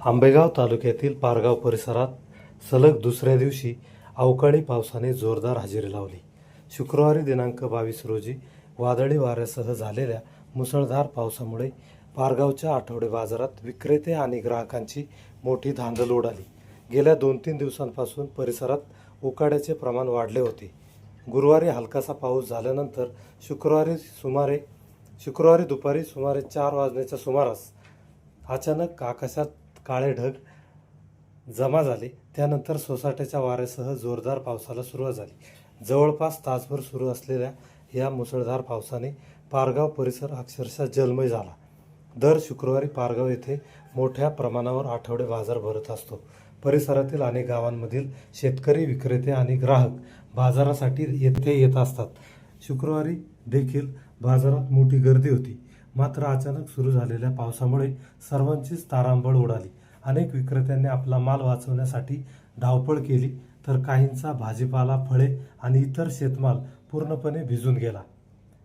आंबेगाव तालुक्यातील पारगाव परिसरात सलग दुसऱ्या दिवशी अवकाळी पावसाने जोरदार हजेरी लावली. शुक्रवारी दिनांक 22 रोजी वादळी वाऱ्यासह झालेल्या मुसळधार पावसामुळे पारगावच्या आठवडे बाजारात विक्रेते आणि ग्राहकांची मोठी धांदल उडाली. गेल्या 2-3 दिवसांपासून परिसरात उकाड्याचे प्रमाण वाढले होते. गुरुवारी हलकासा पाऊस झाल्यानंतर शुक्रवारी दुपारी सुमारे 4 वाजण्याच्या सुमारास अचानक आकाशात काळे ढग जमा झाले. त्यानंतर सोसाट्याच्या वाऱ्यासह जोरदार पावसाला सुरुवात झाली. जवळपास तासभर सुरू असलेल्या या मुसळधार पावसाने पारगाव परिसर अक्षरशः जलमय झाला. दर शुक्रवारी पारगाव येथे मोठ्या प्रमाणावर आठवडे बाजार भरत असतो. परिसरातील अनेक गावांमधील शेतकरी, विक्रेते आणि ग्राहक बाजारासाठी येथे येत असतात. शुक्रवारी देखील बाजारात मोठी गर्दी होती. मात्र अचानक सुरू झालेल्या पावसामुळे सर्वांचीच तारांबळ उडाली. अनेक विक्रेत्यांनी आपला माल वाचवण्यासाठी धावपळ केली, तर काहींचा भाजीपाला, फळे आणि इतर शेतमाल पूर्णपणे भिजून गेला.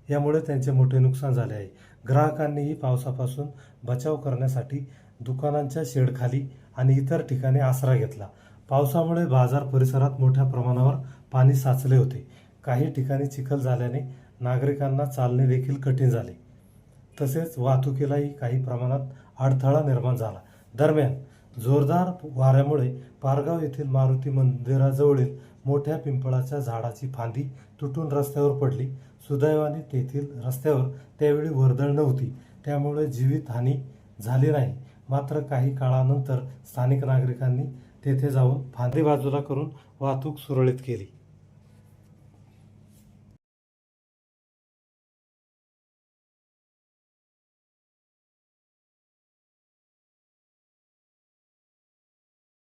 यामुळे त्यांचे मोठे नुकसान झाले आहे. ग्राहकांनीही पावसापासून बचाव करण्यासाठी दुकानांच्या शेडखाली आणि इतर ठिकाणी आसरा घेतला. पावसामुळे बाजार परिसरात मोठ्या प्रमाणावर पाणी साचले होते. काही ठिकाणी चिखल झाल्याने नागरिकांना चालणे देखील कठीण झाले. तसेच वाहतुकीलाही काही प्रमाणात अडथळा निर्माण झाला. दरम्यान जोरदार वाऱ्यामुळे पारगाव येथील मारुती मंदिराजवळील मोठ्या पिंपळाच्या झाडाची फांदी तुटून रस्त्यावर पडली. सुदैवाने तेथील रस्त्यावर त्यावेळी वर्दळ नव्हती, त्यामुळे जीवितहानी झाली नाही. मात्र काही काळानंतर स्थानिक नागरिकांनी तेथे जाऊन फांदी बाजूला करून वाहतूक सुरळीत केली.